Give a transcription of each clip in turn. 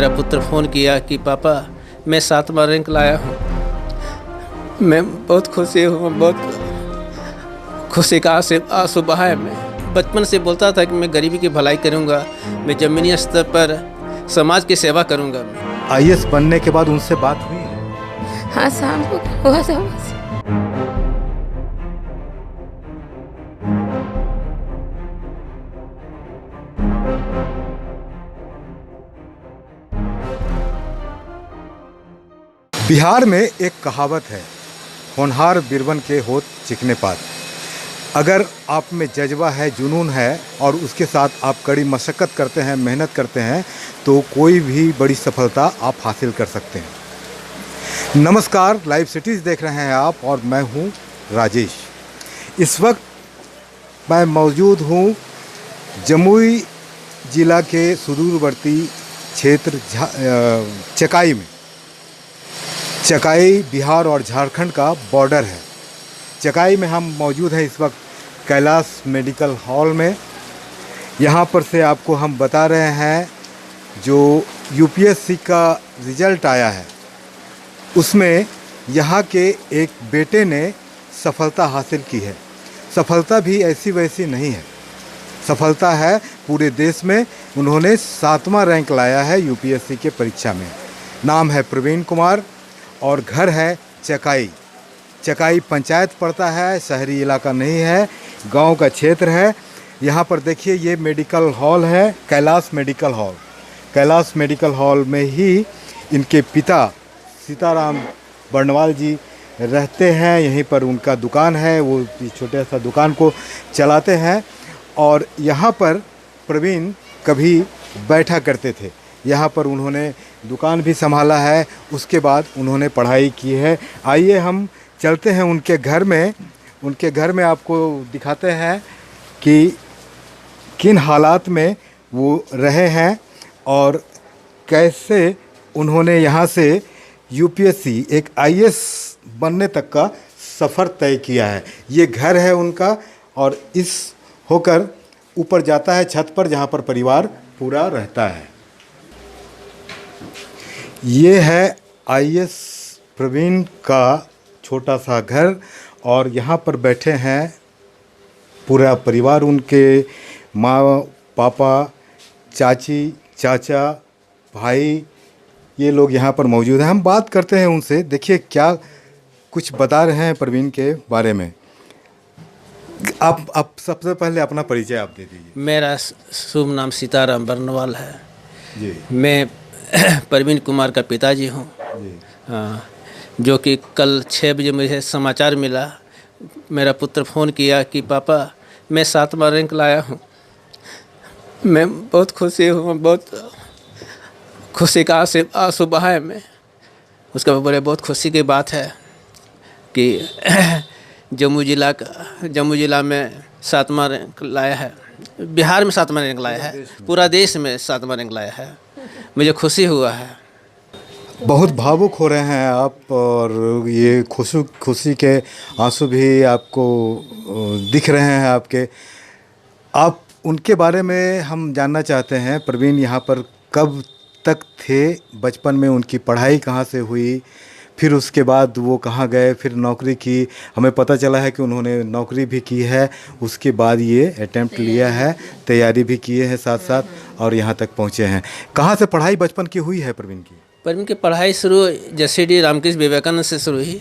मेरा पुत्र फ़ोन किया कि पापा मैं 7वां रैंक लाया हूँ। मैं बहुत खुशी हूँ, बहुत खुशी का आंसू बहाए। मैं बचपन से बोलता था कि मैं गरीबी की भलाई करूँगा, मैं ज़मीनी स्तर पर समाज की सेवा करूँगा। आईएएस बनने के बाद उनसे बात हुई? हाँ, शाम को हुआ था बस। बिहार में एक कहावत है, होनहार बिरबन के होत चिकने पात। अगर आप में जज्बा है, जुनून है और उसके साथ आप कड़ी मशक्क़त करते हैं, मेहनत करते हैं, तो कोई भी बड़ी सफलता आप हासिल कर सकते हैं। नमस्कार, लाइव सिटीज़ देख रहे हैं आप और मैं हूं राजेश। इस वक्त मैं मौजूद हूं जमुई ज़िला के सुदूरवर्ती क्षेत्र चकाई में। चकाई बिहार और झारखंड का बॉर्डर है। चकाई में हम मौजूद हैं इस वक्त कैलाश मेडिकल हॉल में। यहाँ पर से आपको हम बता रहे हैं जो यूपीएससी का रिज़ल्ट आया है उसमें यहाँ के एक बेटे ने सफलता हासिल की है। सफलता भी ऐसी वैसी नहीं है, सफलता है पूरे देश में। उन्होंने 7वां रैंक लाया है यूपीएससी के परीक्षा में। नाम है प्रवीण कुमार और घर है चकाई। चकाई पंचायत पड़ता है, शहरी इलाका नहीं है, गांव का क्षेत्र है। यहाँ पर देखिए ये मेडिकल हॉल है, Kailash medical hall. Kailash medical hall में ही इनके पिता सीताराम बर्नवाल जी रहते हैं। यहीं पर उनका दुकान है, वो छोटे सा दुकान को चलाते हैं। और यहाँ पर प्रवीण कभी बैठा करते थे। यहाँ पर उन्होंने दुकान भी संभाला है, उसके बाद उन्होंने पढ़ाई की है। आइए हम चलते हैं उनके घर में। उनके घर में आपको दिखाते हैं कि किन हालात में वो रहे हैं और कैसे उन्होंने यहाँ से यूपीएससी एक आईएएस बनने तक का सफ़र तय किया है। ये घर है उनका और इस होकर ऊपर जाता है छत पर जहाँ पर परिवार पूरा रहता है। ये है आईएएस प्रवीण का छोटा सा घर और यहाँ पर बैठे हैं पूरा परिवार। उनके माँ, पापा, चाची, चाचा, भाई, ये लोग यहाँ पर मौजूद हैं। हम बात करते हैं उनसे, देखिए क्या कुछ बता रहे हैं प्रवीण के बारे में। आप सबसे पहले अपना परिचय आप दे दीजिए। मेरा शुभ नाम सीताराम बर्नवाल है जी। मैं प्रवीण कुमार का पिताजी हूँ। जो कि कल 6 बजे मुझे समाचार मिला, मेरा पुत्र फ़ोन किया कि पापा मैं 7वां रैंक लाया हूँ। मैं बहुत खुशी हूँ, बहुत खुशी का आंसू बहाए। मैं उसका बोले बहुत खुशी की बात है कि जम्मू ज़िला में 7वां रैंक लाया है, बिहार में 7वां रैंक लाया है, पूरा देश में 7वां रैंक लाया है। मुझे खुशी हुआ है। बहुत भावुक हो रहे हैं आप और ये खुशी के आंसू भी आपको दिख रहे हैं आपके। आप उनके बारे में हम जानना चाहते हैं। प्रवीण यहाँ पर कब तक थे? बचपन में उनकी पढ़ाई कहाँ से हुई, फिर उसके बाद वो कहाँ गए, फिर नौकरी की? हमें पता चला है कि उन्होंने नौकरी भी की है, उसके बाद ये अटेम्प्ट लिया है, तैयारी भी किए हैं साथ साथ और यहाँ तक पहुँचे हैं। कहाँ से पढ़ाई बचपन की हुई है प्रवीण की? प्रवीण की पढ़ाई शुरू जसीडी रामकृष्ण विवेकानंद से शुरू हुई।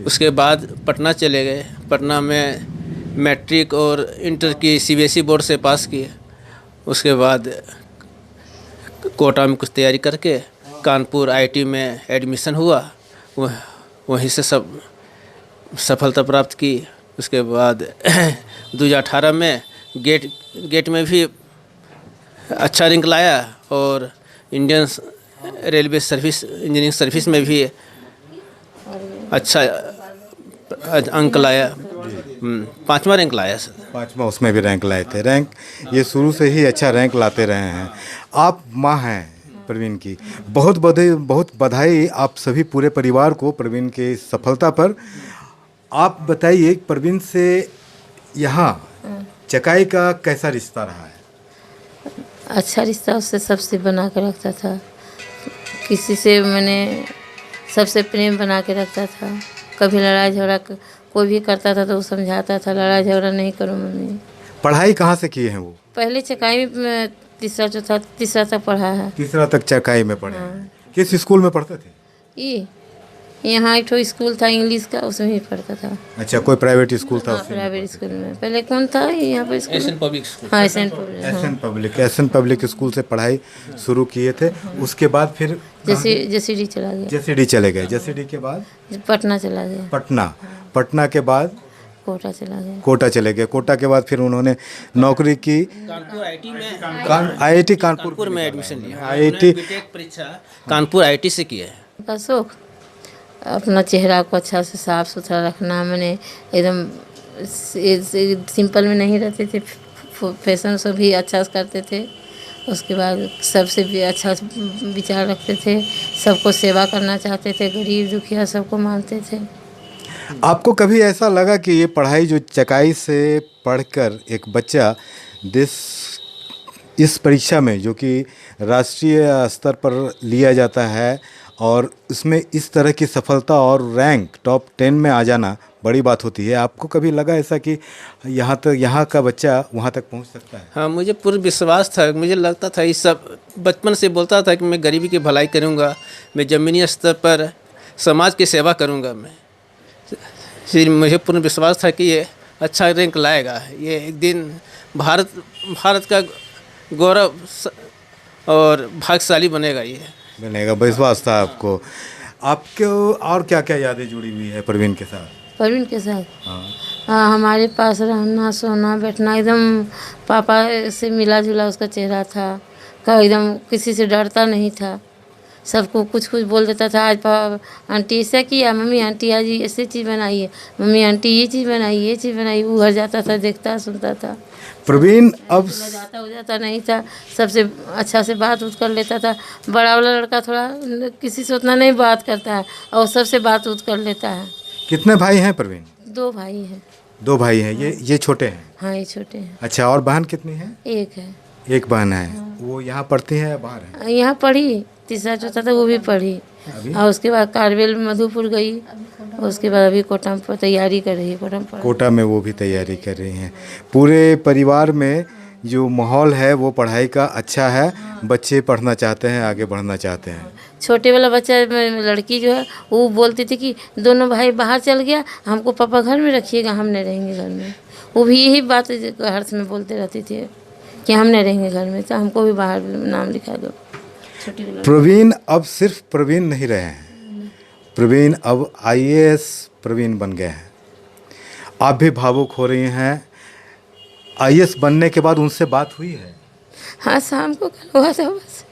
उसके बाद पटना चले गए। पटना में मैट्रिक और इंटर की सीबीएसई बोर्ड से पास किए। उसके बाद कोटा में कुछ तैयारी करके कानपुर आईटी में एडमिशन हुआ, वहीं से सब सफलता प्राप्त की। उसके बाद 2018 में गेट में भी अच्छा रैंक लाया और Indian railway service engineering service में भी अच्छा अंक लाया। 5वां रैंक लाया सर। 5वां उसमें भी रैंक लाए थे। रैंक ये शुरू से ही अच्छा रैंक लाते रहे हैं। आप माँ हैं प्रवीण की, बहुत बधाई आप सभी पूरे परिवार को प्रवीण के सफलता पर। आप बताइए प्रवीण से यहाँ चकाई का कैसा रिश्ता रहा है? अच्छा रिश्ता उससे सबसे बना कर रखता था। किसी से मैंने सबसे प्रेम बना के रखता था। कभी लड़ाई झगड़ा कोई भी करता था तो वो समझाता था, लड़ाई झगड़ा नहीं करो मम्मी। पढ़ाई कहाँ से किए हैं वो? पहले चकाई में तीसरा तक पढ़ा है। तीसरा तक चकाई में पढ़े हैं। हाँ। किस स्कूल में पढ़ते थे? ये यहाँ एक ठो स्कूल था इंग्लिश का, उसमें ही पढ़ता था। अच्छा, कोई प्राइवेट स्कूल था? हाँ, प्राइवेट स्कूल में। पहले कौन था यहाँ पर स्कूल? Asian public school. हाँ, एशियन पब्लिक स्कूल से पढ़ाई शुरू किए थे। उसके बाद फिर जेसीडी चला गया। जेसीडी चले गए। जेसीडी के बाद पटना चला गया। पटना के बाद कोटा चला गया। कोटा चले गए। कोटा के बाद फिर उन्होंने नौकरी की कानपुर आईटी में, आईआईटी कानपुर में एडमिशन लिया। आईआईटी बीटेक परीक्षा कानपुर आईटी से किया है। का शौक अपना चेहरा को अच्छा से साफ सुथरा रखना। मैंने एकदम सिंपल में नहीं रहते थे, फैशन से भी अच्छा से करते थे। उसके बाद सबसे भी अच्छा विचार रखते थे, सबको सेवा करना चाहते थे, गरीब दुखिया सबको मानते थे। आपको कभी ऐसा लगा कि ये पढ़ाई जो चकाई से पढ़कर एक बच्चा देश इस परीक्षा में जो कि राष्ट्रीय स्तर पर लिया जाता है और उसमें इस तरह की सफलता और रैंक टॉप 10 में आ जाना बड़ी बात होती है, आपको कभी लगा ऐसा कि यहाँ का बच्चा वहाँ तक पहुँच सकता है? हाँ, मुझे पूर्ण विश्वास था। मुझे लगता था, ये सब बचपन से बोलता था कि मैं गरीबी की भलाई करूँगा, मैं ज़मीनी स्तर पर समाज की सेवा करूँगा। फिर मुझे पूर्ण विश्वास था कि ये अच्छा रैंक लाएगा, ये एक दिन भारत का गौरव और भाग्यशाली बनेगा। ये बनेगा, विश्वास था आपको। आपको और क्या क्या यादें जुड़ी हुई है प्रवीण के साथ? प्रवीण के साथ हाँ, हमारे पास रहना, सोना, बैठना, एकदम पापा से मिला जुला उसका चेहरा था। एकदम किसी से डरता नहीं था, सबको कुछ कुछ बोल देता था। आज आंटी ऐसा किया, मम्मी आंटी आज ऐसे चीज़ बनाई है, मम्मी आंटी ये चीज़ बनाई। वो घर जाता था, देखता सुनता था। प्रवीण अब जाता हो जाता नहीं था, सबसे अच्छा से बात कर लेता था। बड़ा वाला लड़का थोड़ा किसी से उतना नहीं बात करता है और सबसे बात कर लेता है। कितने भाई हैं प्रवीण? 2 भाई हैं। 2 भाई हैं। ये छोटे हैं? हाँ, ये छोटे हैं। अच्छा, और बहन कितनी है? एक है। एक बहन है। वो यहाँ पढ़ती है या बाहर है? यहाँ पढ़ी, तीसरा चौथा तक वो भी पढ़ी। और उसके बाद कारवेल मधुपुर गई। उसके बाद अभी कोटा में तैयारी कर रही है। कोटा में वो भी तैयारी कर रही हैं। पूरे परिवार में जो माहौल है वो पढ़ाई का अच्छा है, बच्चे पढ़ना चाहते हैं, आगे बढ़ना चाहते हैं। छोटे वाला बच्चा लड़की जो है वो बोलती थी कि दोनों भाई बाहर चल गया, हमको पापा घर में रखिएगा, हम नहीं रहेंगे घर में। वो भी यही बात हर्ष में बोलते रहती थी कि हम नहीं रहेंगे घर में, तो हमको भी बाहर नाम लिखा दो। प्रवीण अब सिर्फ प्रवीण नहीं रहे हैं, प्रवीण अब आईएएस प्रवीण बन गए हैं। आप भी भावुक हो रही हैं। आईएएस बनने के बाद उनसे बात हुई है? हाँ, शाम को कल हुआ था बस।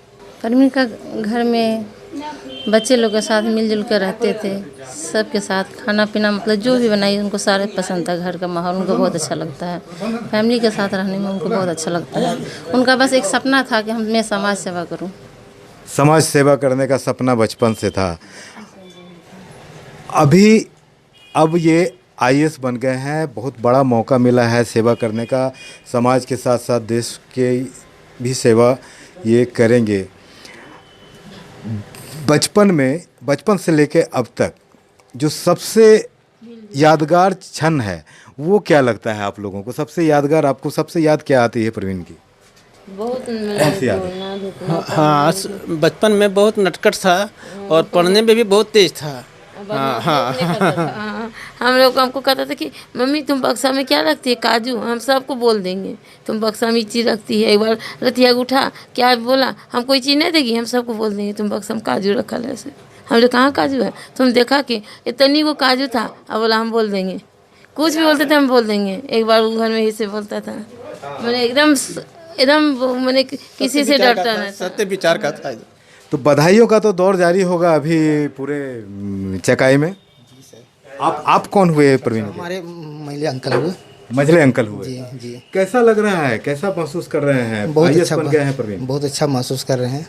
प्रवीण का घर में बच्चे लोग के साथ मिलजुल कर रहते थे, सबके साथ खाना पीना मतलब जो भी बनाई उनको सारे पसंद था। घर का माहौल उनको बहुत अच्छा लगता है, फैमिली के साथ रहने में उनको बहुत अच्छा लगता है। उनका बस एक सपना था कि मैं समाज सेवा करूं। समाज सेवा करने का सपना बचपन से था। अब ये आईएएस बन गए हैं, बहुत बड़ा मौका मिला है सेवा करने का। समाज के साथ साथ देश के भी सेवा ये करेंगे। बचपन से लेके अब तक जो सबसे यादगार क्षण है वो क्या लगता है आप लोगों को? सबसे यादगार, आपको सबसे याद क्या आती है प्रवीण की? बहुत हाँ, बचपन में बहुत नटखट था और पढ़ने में भी बहुत तेज था। हाँ, हम लोग हमको कहता था कि मम्मी तुम बक्सा में क्या रखती है? काजू। हम सबको बोल देंगे तुम बक्सा में चीज़ रखती है। एक बार रतिया उठा, क्या बोला, हम कोई चीज़ नहीं देगी, हम सबको बोल देंगे तुम बक्सा में काजू रखा है। ऐसे हम लोग कहाँ काजू है, तुम देखा कि इतनी को काजू था। अब बोला हम बोल देंगे, कुछ भी बोलते थे हम बोल देंगे। एक बार वो घर में ही से बोलता था, मैंने एकदम मैंने किसी से डरता नहीं, सत्य विचार का था। तो बधाइयों का तो दौर जारी होगा अभी पूरे चकाई में। आप कौन हुए प्रवीण? हमारे मझले अंकल हुए। मझले अंकल हुए जी जी। कैसा लग रहा है, कैसा महसूस कर रहे हैं? बहुत अच्छा बन गए हैं प्रवीण। बहुत अच्छा महसूस कर रहे हैं।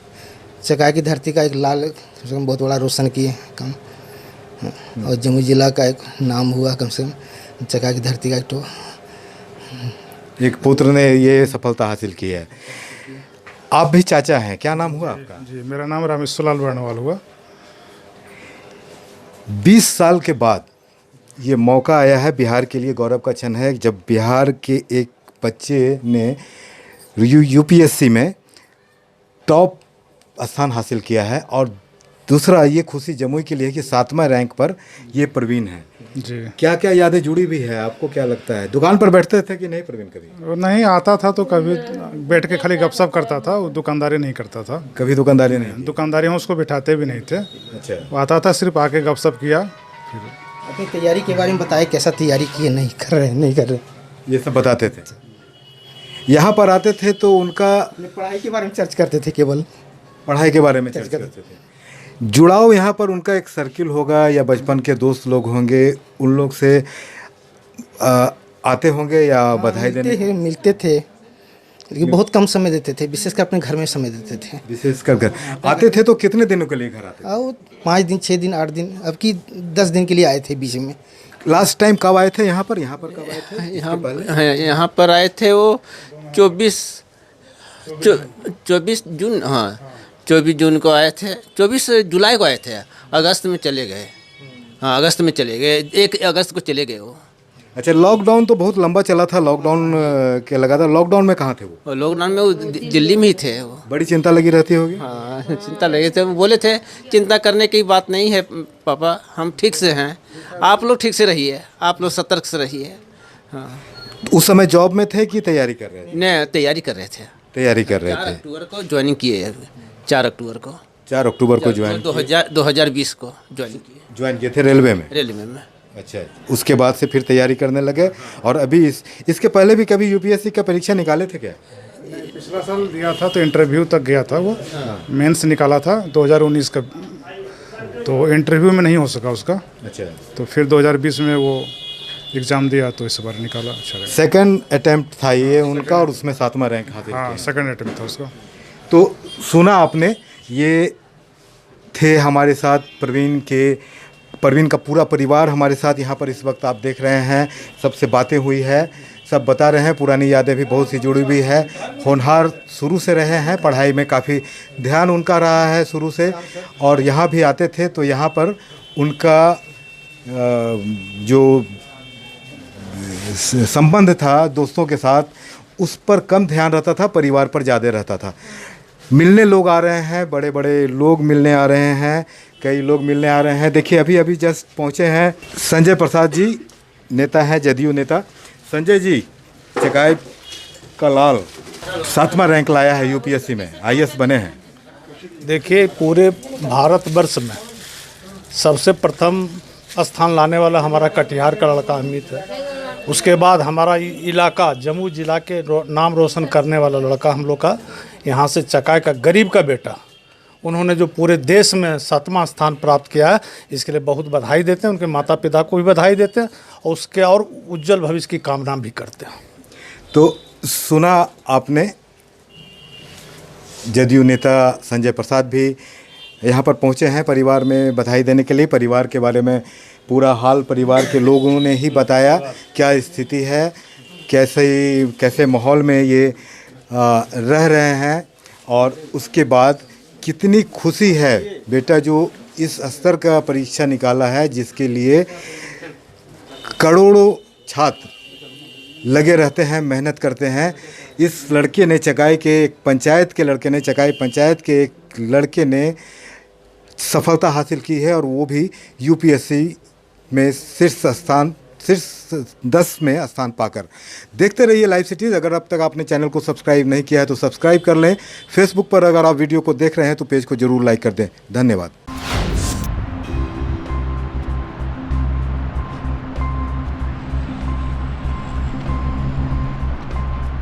चकाई की धरती का एक लाल बहुत बड़ा रोशन किए कम, और जमुई जिला का एक नाम हुआ कम से कम। चकाई की धरती का एक पुत्र ने ये सफलता हासिल की है। आप भी चाचा हैं, क्या नाम हुआ आपका? जी, मेरा नाम रामेश्वर लाल वर्णवाल हुआ। 20 साल के बाद ये मौका आया है, बिहार के लिए गौरव का क्षण है जब बिहार के एक बच्चे ने यूपीएससी में टॉप स्थान हासिल किया है। और दूसरा ये खुशी जमुई के लिए कि 7वां रैंक पर ये प्रवीण है। जी, क्या क्या यादें जुड़ी भी है, आपको क्या लगता है? दुकान पर बैठते थे कि नहीं प्रवीण कभी? वो नहीं आता था तो कभी बैठ के खाली गपशप करता था, वो दुकानदारी नहीं करता था। कभी दुकानदारी नहीं? दुकानदारी में उसको बिठाते भी नहीं थे, अच्छा। वो आता था सिर्फ आके गपशप किया। अपनी तैयारी के बारे में बताए, कैसा तैयारी किए, नहीं कर रहे ये सब बताते थे। यहाँ पर आते थे तो उनका पढ़ाई के बारे में चर्चा करते थे, केवल पढ़ाई के बारे में चर्चा करते थे। जुड़ाव यहाँ पर उनका एक सर्किल होगा या बचपन के दोस्त लोग होंगे, उन लोग से आते होंगे या बधाई देने? मिलते थे, लेकिन बहुत कम समय देते थे, विशेषकर अपने घर में समय देते थे। विशेषकर घर आते थे तो कितने दिनों के लिए घर आते थे? और 5 दिन, 6 दिन, 8 दिन, अब की 10 दिन के लिए आए थे बीच में। लास्ट टाइम कब आए थे यहाँ पर? यहाँ पर कब आए थे? यहाँ पर आए थे वो 24 जून, हाँ 24 जून को आए थे। 24 जुलाई को आए थे, अगस्त में चले गए। हाँ अगस्त में चले गए, 1 अगस्त को चले गए वो। अच्छा, लॉकडाउन तो बहुत लंबा चला था, लॉकडाउन के लगा था। लॉकडाउन में कहाँ थे वो? लॉकडाउन में वो दिल्ली में ही थे वो। बड़ी चिंता लगी रहती होगी। हाँ चिंता लगे थे, वो बोले थे चिंता करने की बात नहीं है पापा, हम ठीक से हैं, आप लोग ठीक से रहिए, आप लोग सतर्क से रहिए। हाँ उस समय जॉब में थे कि तैयारी कर रहे थे? नहीं, तैयारी कर रहे थे। तैयारी कर रहे 4 थे। अक्टूबर को ज्वाइनिंग किए, 4 अक्टूबर को। 4 अक्टूबर को ज्वाइन 2020 को ज्वाइन किए थे रेलवे में। में। अच्छा, उसके बाद से फिर तैयारी करने लगे। और अभी इसके पहले भी कभी यूपीएससी का परीक्षा निकाले थे क्या? पिछला साल दिया था तो इंटरव्यू तक गया था वो। मेंस निकाला था 2019 का, तो इंटरव्यू में नहीं हो सका उसका। अच्छा, तो फिर 2020 में वो एग्ज़ाम दिया तो इस बार निकाला। अच्छा, सेकंड अटेम्प्ट था ये उनका और उसमें 7वां रैंक हासिल किया। हाँ सेकंड अटेम्प्ट था उसका। तो सुना आपने, ये थे हमारे साथ प्रवीण का पूरा परिवार हमारे साथ यहाँ पर इस वक्त आप देख रहे हैं। सबसे बातें हुई है, सब बता रहे हैं, पुरानी यादें भी बहुत सी जुड़ी हुई है। होनहार शुरू से रहे हैं, पढ़ाई में काफ़ी ध्यान उनका रहा है शुरू से। और यहाँ भी आते थे तो यहाँ पर उनका जो संबंध था दोस्तों के साथ, उस पर कम ध्यान रहता था, परिवार पर ज़्यादा रहता था। मिलने लोग आ रहे हैं, बड़े बड़े लोग मिलने आ रहे हैं, कई लोग मिलने आ रहे हैं। देखिए अभी जस्ट पहुंचे हैं संजय प्रसाद जी, नेता हैं, जदयू नेता। संजय जी, चकाई का लाल 7वां रैंक लाया है यूपीएससी में, आईएएस बने हैं। देखिए पूरे भारतवर्ष में सबसे प्रथम स्थान लाने वाला हमारा कटिहार का लड़का अमित है। उसके बाद हमारा इलाका जमुई जिला के नाम रोशन करने वाला लड़का हम लोग का यहाँ से चकाई का गरीब का बेटा, उन्होंने जो पूरे देश में 7वां स्थान प्राप्त किया है, इसके लिए बहुत बधाई देते हैं। उनके माता पिता को भी बधाई देते हैं और उसके और उज्जवल भविष्य की कामना भी करते हैं। तो सुना आपने, जदयू नेता संजय प्रसाद भी यहाँ पर पहुँचे हैं परिवार में बधाई देने के लिए। परिवार के बारे में पूरा हाल परिवार के लोगों ने ही बताया, क्या स्थिति है, कैसे माहौल में ये रह रहे हैं और उसके बाद कितनी खुशी है। बेटा जो इस स्तर का परीक्षा निकाला है जिसके लिए करोड़ों छात्र लगे रहते हैं, मेहनत करते हैं, इस लड़के ने चकाई के एक पंचायत के लड़के ने, चकाई पंचायत के एक लड़के ने सफलता हासिल की है और वो भी यूपीएससी में शीर्ष 10 में स्थान पाकर। देखते रहिए लाइव सिटीज़। अगर अब तक आपने चैनल को सब्सक्राइब नहीं किया है तो सब्सक्राइब कर लें। फेसबुक पर अगर आप वीडियो को देख रहे हैं तो पेज को ज़रूर लाइक कर दें। धन्यवाद।